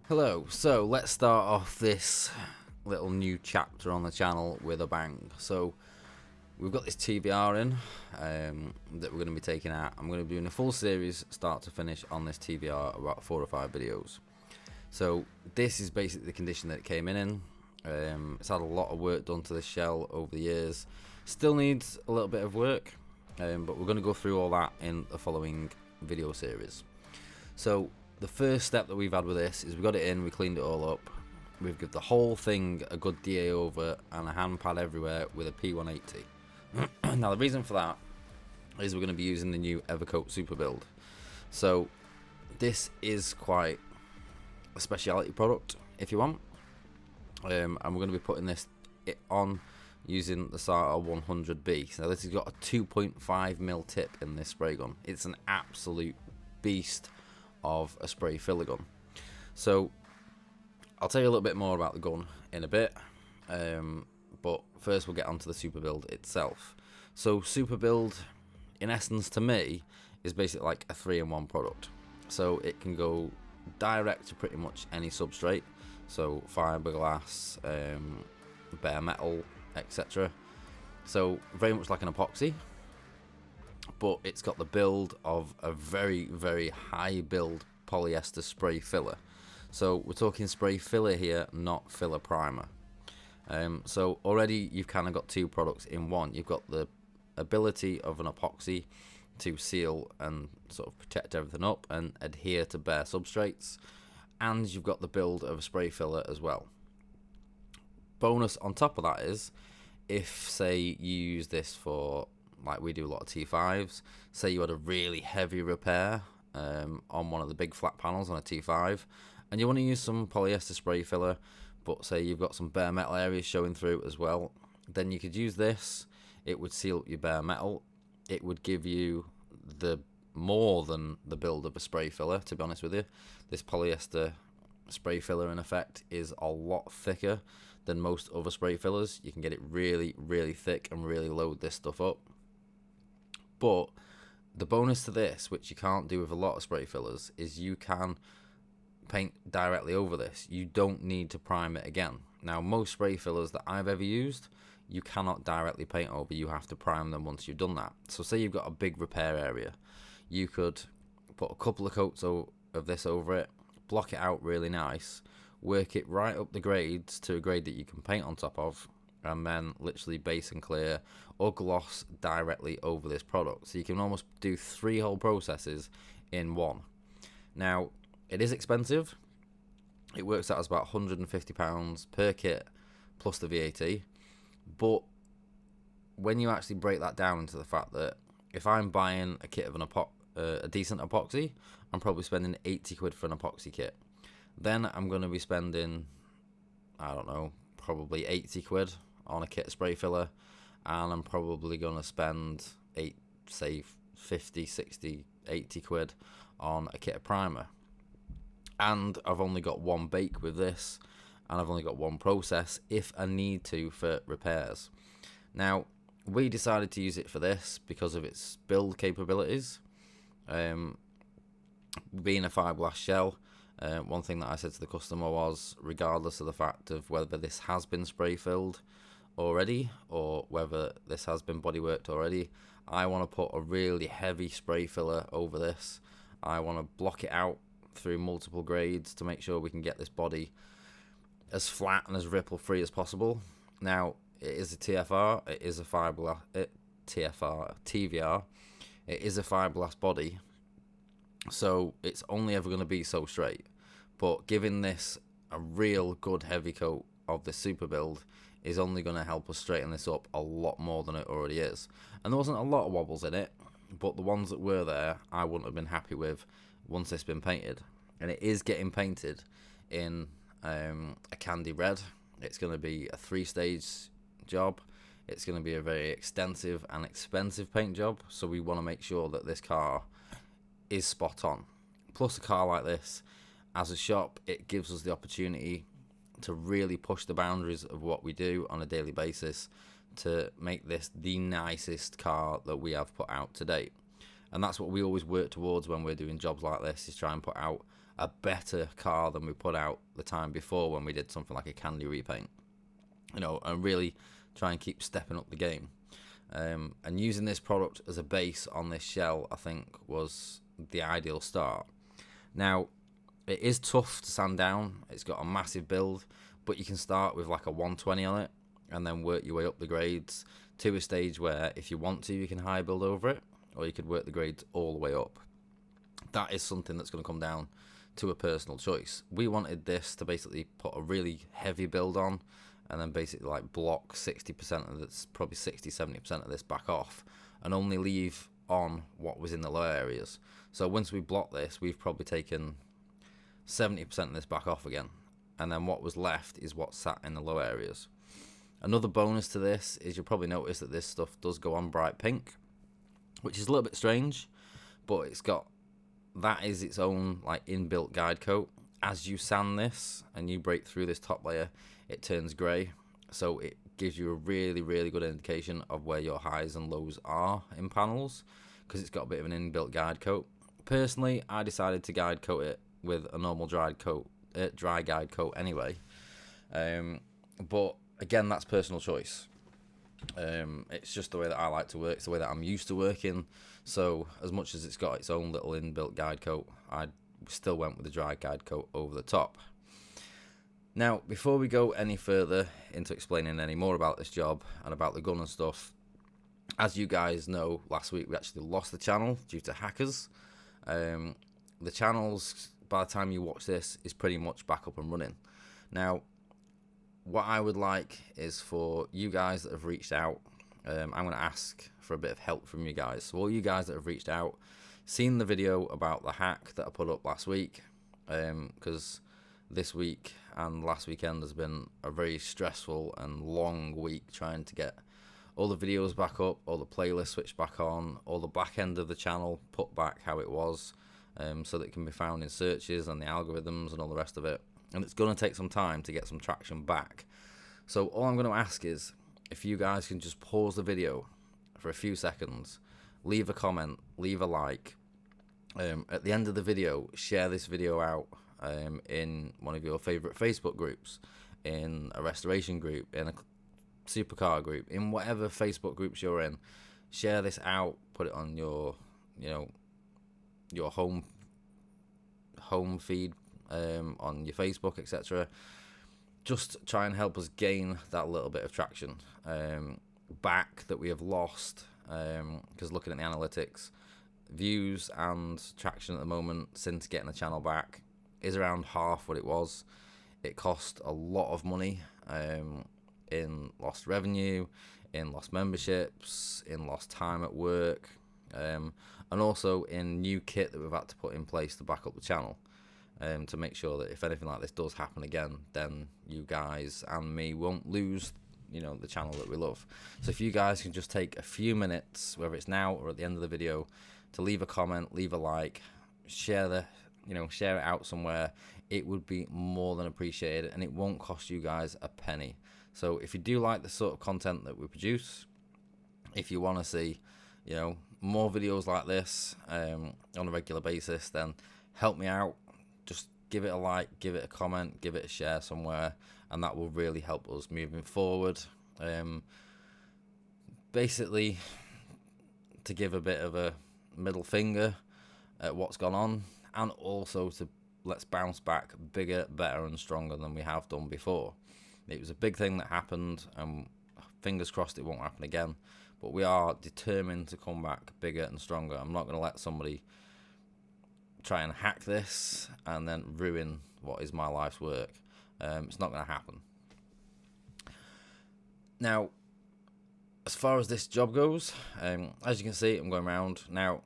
Hello, so let's start off this little new chapter on the channel with a bang. So we've got this TVR in that we're going to be taking out. I'm going to be doing a full series start to finish on this TVR, about 4 or 5 videos. So this is basically the condition that it came in. It's had a lot of work done to this shell over the years. Still needs a little bit of work, but we're going to go through all that in the following video series. So the first step that we've had with this is we got it in, we cleaned it all up, we've given the whole thing a good DA over and a hand pad everywhere with a P180. Now the reason for that is we're going to be using the new Evercoat Super Build. So this is quite a speciality product if you want, and we're going to be putting this on using the SATA 100B. Now this has got a 2.5mm tip in this spray gun. It's an absolute beast of a spray filler gun. So I'll tell you a little bit more about the gun in a bit, but first we'll get onto the Super Build itself. So Super Build, in essence, to me, is basically like a 3-in-1 product. So it can go direct to pretty much any substrate, so fiberglass, bare metal, etc. So very much like an epoxy, but it's got the build of a very, very high build polyester spray filler. So we're talking spray filler here, not filler primer. So already you've kind of got two products in one. You've got the ability of an epoxy to seal and sort of protect everything up and adhere to bare substrates, and you've got the build of a spray filler as well. Bonus on top of that is, if say you use this for, like we do a lot of T5s, say you had a really heavy repair on one of the big flat panels on a T5 and you want to use some polyester spray filler, but say you've got some bare metal areas showing through as well, then you could use this. It would seal up your bare metal. It would give you the more than the build of a spray filler, to be honest with you. This polyester spray filler in effect is a lot thicker than most other spray fillers. You can get it really, really thick and really load this stuff up. But the bonus to this, which you can't do with a lot of spray fillers, is you can paint directly over this. You don't need to prime it again. Now, most spray fillers that I've ever used, you cannot directly paint over. You have to prime them once you've done that. So say you've got a big repair area, you could put a couple of coats of this over it, block it out really nice, work it right up the grades to a grade that you can paint on top of, and then literally base and clear or gloss directly over this product. So you can almost do 3 whole processes in one. Now, it is expensive. It works out as about £150 per kit plus the VAT. But when you actually break that down into the fact that if I'm buying a kit of a decent epoxy, I'm probably spending 80 quid for an epoxy kit. Then I'm going to be spending, I don't know, probably 80 quid on a kit spray filler, and I'm probably going to spend 50, 60, 80 quid on a kit of primer. And I've only got one bake with this, and I've only got one process if I need to for repairs. Now, we decided to use it for this because of its build capabilities. Being a fiberglass shell, one thing that I said to the customer was, regardless of the fact of whether this has been spray filled already or whether this has been bodyworked already, I want to put a really heavy spray filler over this. I want to block it out through multiple grades to make sure we can get this body as flat and as ripple free as possible. Now, it is a TFR, it is a fiberglass TVR, it is a fiberglass body, so it's only ever going to be so straight. But giving this a real good heavy coat of the Super Build is only going to help us straighten this up a lot more than it already is. And there wasn't a lot of wobbles in it, but the ones that were there I wouldn't have been happy with once it's been painted. And it is getting painted in a candy red. It's going to be a 3-stage job. It's going to be a very extensive and expensive paint job, so we want to make sure that this car is spot on. Plus, a car like this, as a shop, it gives us the opportunity to really push the boundaries of what we do on a daily basis to make this the nicest car that we have put out to date. And that's what we always work towards when we're doing jobs like this, is try and put out a better car than we put out the time before when we did something like a candy repaint, and really try and keep stepping up the game. And using this product as a base on this shell, I think, was the ideal start. Now, it is tough to sand down. It's got a massive build, but you can start with like a 120 on it and then work your way up the grades to a stage where, if you want to, you can high build over it, or you could work the grades all the way up. That is something that's going to come down to a personal choice. We wanted this to basically put a really heavy build on and then basically like block 60% of this, probably 60-70% of this back off, and only leave on what was in the low areas. So once we block this, we've probably taken 70% of this back off again, and then what was left is what sat in the low areas. Another bonus to this is you'll probably notice that this stuff does go on bright pink, which is a little bit strange, but that is its own like inbuilt guide coat. As you sand this and you break through this top layer, it turns grey, so it gives you a really, really good indication of where your highs and lows are in panels, because it's got a bit of an inbuilt guide coat. Personally, I decided to guide coat it with a normal dry guide coat anyway, but again, that's personal choice. It's just the way that I like to work. It's the way that I'm used to working. So as much as it's got its own little inbuilt guide coat, I still went with the dry guide coat over the top. Now, before we go any further into explaining any more about this job and about the gun and stuff, as you guys know, last week we actually lost the channel due to hackers. The channel's, by the time you watch this, is pretty much back up and running. Now, what I would like is for you guys that have reached out, I'm going to ask for a bit of help from you guys. So all you guys that have reached out, seen the video about the hack that I put up last week, because this week and last weekend has been a very stressful and long week trying to get all the videos back up, all the playlists switched back on, all the back end of the channel put back how it was, so that it can be found in searches and the algorithms and all the rest of it. And it's going to take some time to get some traction back. So all I'm going to ask is, if you guys can just pause the video for a few seconds, leave a comment, leave a like. At the end of the video, share this video out in one of your favourite Facebook groups, in a restoration group, in a supercar group, in whatever Facebook groups you're in. Share this out, put it on your home feed, on your Facebook, etc. Just try and help us gain that little bit of traction back that we have lost, because looking at the analytics, views and traction at the moment since getting the channel back is around half what it was. It cost a lot of money in lost revenue, in lost memberships, in lost time at work, and also in new kit that we've had to put in place to back up the channel, to make sure that if anything like this does happen again, then you guys and me won't lose the channel that we love. So if you guys can just take a few minutes, whether it's now or at the end of the video, to leave a comment, leave a like, share it out somewhere, it would be more than appreciated, and it won't cost you guys a penny. So if you do like the sort of content that we produce, if you want to see more videos like this on a regular basis, then help me out. Just give it a like, give it a comment, give it a share somewhere, and that will really help us moving forward. Basically, to give a bit of a middle finger at what's gone on, and also to let's bounce back bigger, better and stronger than we have done before. It was a big thing that happened, and fingers crossed it won't happen again, but we are determined to come back bigger and stronger. I'm not going to let somebody try and hack this and then ruin what is my life's work. It's not going to happen. Now, as far as this job goes, as you can see, I'm going around. Now,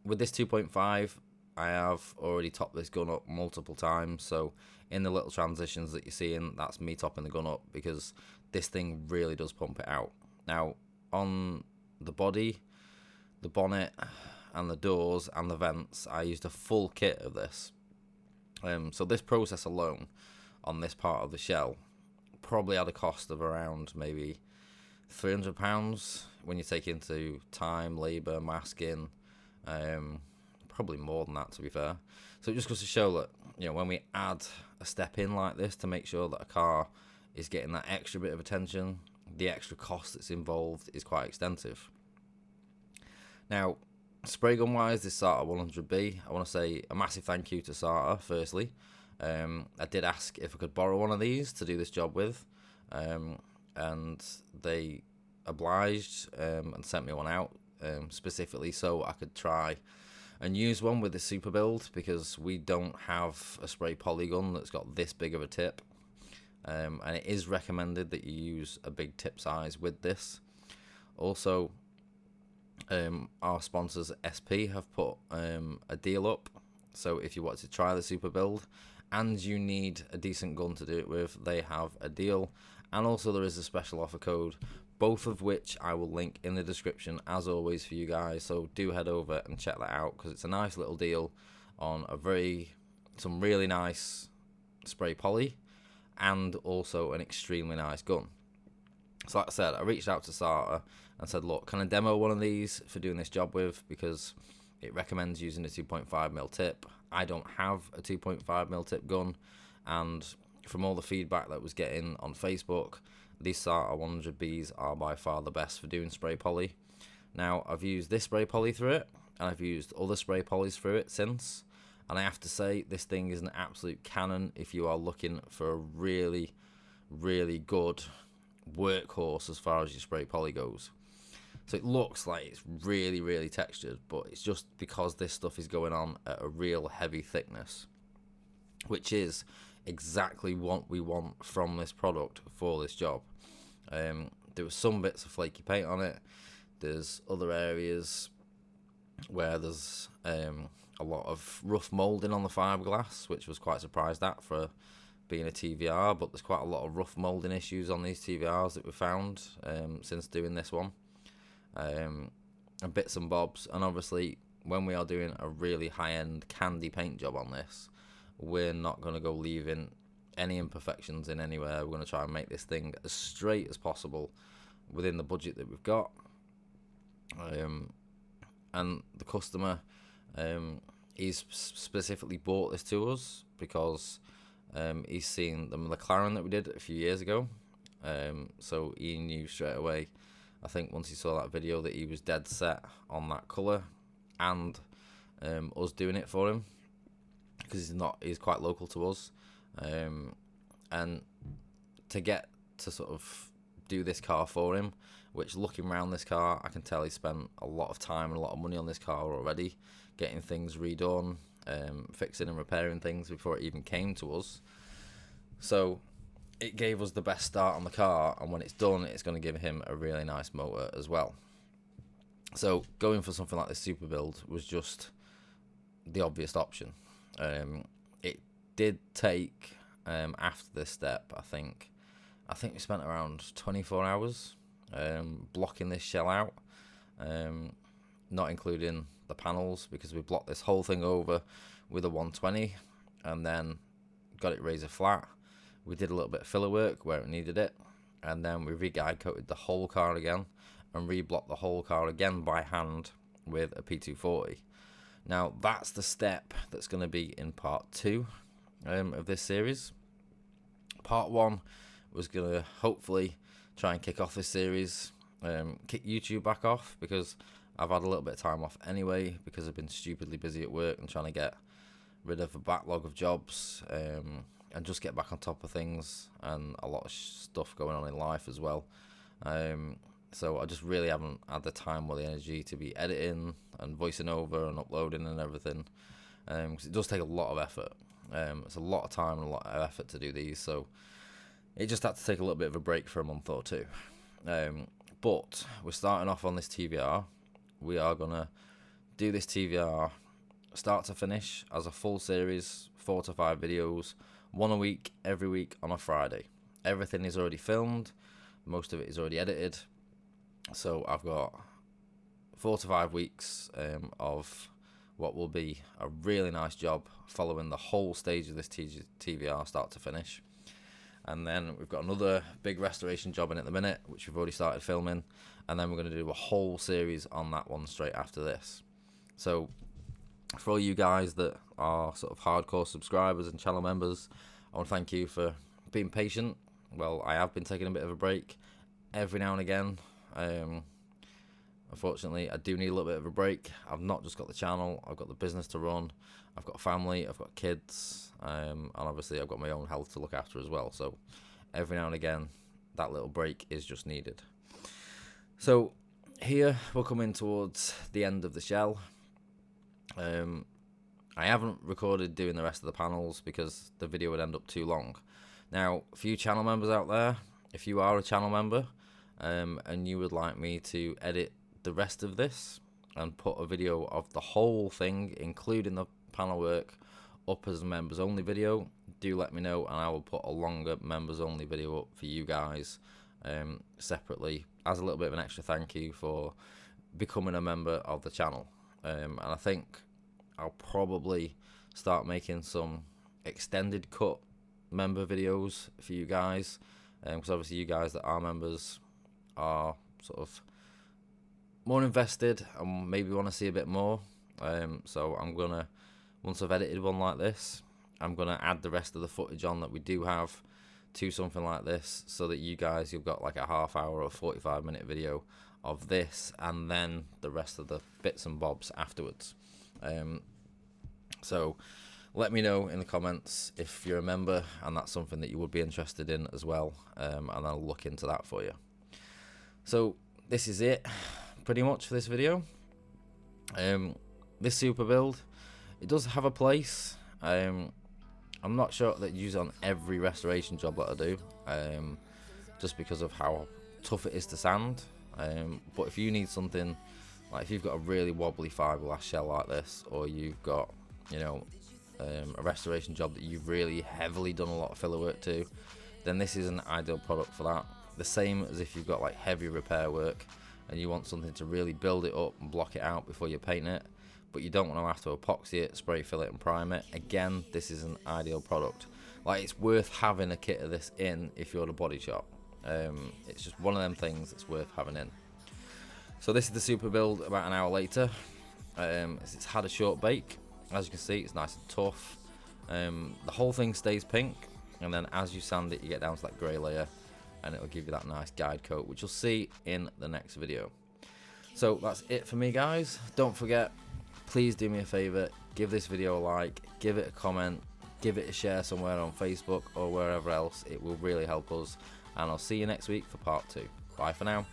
with this 2.5, I have already topped this gun up multiple times, so in the little transitions that you're seeing, that's me topping the gun up, because this thing really does pump it out. Now, on the body, the bonnet, and the doors and the vents, I used a full kit of this. So this process alone on this part of the shell probably had a cost of around maybe £300 when you take into time, labour, masking, probably more than that, to be fair. So it just goes to show that, you know, when we add a step in like this to make sure that a car is getting that extra bit of attention, the extra cost that's involved is quite extensive. Now, spray gun wise, this SATA 100B, I want to say a massive thank you to SATA firstly. I did ask if I could borrow one of these to do this job with, and they obliged and sent me one out specifically so I could try and use one with this super build, because we don't have a spray polygon that's got this big of a tip, and it is recommended that you use a big tip size with this. Also, our sponsors SP have put a deal up, so if you want to try the super build and you need a decent gun to do it with, they have a deal. And also there is a special offer code, both of which I will link in the description as always for you guys, so do head over and check that out, because it's a nice little deal on some really nice spray poly and also an extremely nice gun. So like I said, I reached out to SATA and said, look, can I demo one of these for doing this job with, because it recommends using a 2.5mm tip. I don't have a 2.5mm tip gun, and from all the feedback that was getting on Facebook, these SATA 100Bs are by far the best for doing spray poly. Now, I've used this spray poly through it, and I've used other spray polys through it since, and I have to say, this thing is an absolute cannon if you are looking for a really, really good workhorse as far as your spray poly goes. So it looks like it's really, really textured, but it's just because this stuff is going on at a real heavy thickness, which is exactly what we want from this product for this job. There was some bits of flaky paint on it. There's other areas where there's a lot of rough moulding on the fiberglass, which I was quite surprised at for being a TVR, but there's quite a lot of rough moulding issues on these TVRs that we found since doing this one. And bits and bobs, and obviously when we are doing a really high-end candy paint job on this, we're not going to go leaving any imperfections in anywhere. We're going to try and make this thing as straight as possible within the budget that we've got. And the customer, he's specifically bought this to us because he's seen the McLaren that we did a few years ago, so he knew straight away, I think once he saw that video, that he was dead set on that colour and us doing it for him, because he's quite local to us, and to get to sort of do this car for him, which looking around this car, I can tell he spent a lot of time and a lot of money on this car already, getting things redone, fixing and repairing things before it even came to us. So it gave us the best start on the car, and when it's done, it's going to give him a really nice motor as well. So going for something like this super build was just the obvious option. It did take, after this step, I think we spent around 24 hours blocking this shell out, not including the panels, because we blocked this whole thing over with a 120 and then got it razor flat. We did a little bit of filler work where it needed it, and then we re-guide coated the whole car again and re-blocked the whole car again by hand with a P240. Now that's the step that's going to be in part 2 of this series. Part 1 was going to hopefully try and kick off this series, kick YouTube back off, because I've had a little bit of time off anyway, because I've been stupidly busy at work and trying to get rid of a backlog of jobs, and just get back on top of things, and a lot of stuff going on in life as well. So I just really haven't had the time or the energy to be editing and voicing over and uploading and everything, because it does take a lot of effort. It's a lot of time and a lot of effort to do these, so it just had to take a little bit of a break for a month or two. But we're starting off on this TVR. We are going to do this TVR start to finish as a full series, 4 to 5 videos, 1 a week, every week on a Friday. Everything is already filmed, most of it is already edited, so I've got 4 to 5 weeks of what will be a really nice job following the whole stage of this TVR start to finish. And then we've got another big restoration job in at the minute, which we've already started filming, and then we're going to do a whole series on that one straight after this. So For all you guys that are sort of hardcore subscribers and channel members, I want to thank you for being patient. Well, I have been taking a bit of a break every now and again. Unfortunately, I do need a little bit of a break. I've not just got the channel, I've got the business to run, I've got a family, I've got kids, and obviously I've got my own health to look after as well. So every now and again, that little break is just needed. So here we're coming towards the end of the shell. I haven't recorded doing the rest of the panels because the video would end up too long. Now, for you channel members out there, if you are a channel member and you would like me to edit the rest of this and put a video of the whole thing, including the panel work, up as a members only video, do let me know, and I will put a longer members only video up for you guys separately as a little bit of an extra thank you for becoming a member of the channel. And I think I'll probably start making some extended cut member videos for you guys, because obviously you guys that are members are sort of more invested and maybe want to see a bit more. So I'm gonna, once I've edited one like this, I'm gonna add the rest of the footage on that we do have to something like this, so that you guys, you've got like a half hour or 45-minute video of this and then the rest of the bits and bobs afterwards. So let me know in the comments if you're a member and that's something that you would be interested in as well, and I'll look into that for you. So this is it pretty much for this video. This super build, it does have a place. I'm not sure that you use it on every restoration job that I do, just because of how tough it is to sand. But if you need something, like if you've got a really wobbly fiberglass shell like this, or you've got, you know, a restoration job that you've really heavily done a lot of filler work to, then this is an ideal product for that. The same as if you've got like heavy repair work and you want something to really build it up and block it out before you paint it, but you don't want to have to epoxy it, spray fill it and prime it. Again, this is an ideal product. Like, it's worth having a kit of this in if you're at a body shop. It's just one of them things that's worth having in. So this is the super build about an hour later. It's had a short bake. As you can see, it's nice and tough. The whole thing stays pink, and then as you sand it, you get down to that grey layer, and it'll give you that nice guide coat, which you'll see in the next video. So that's it for me, guys. Don't forget, please do me a favour, give this video a like, give it a comment, give it a share somewhere on Facebook or wherever else. It will really help us, and I'll see you next week for part 2. Bye for now.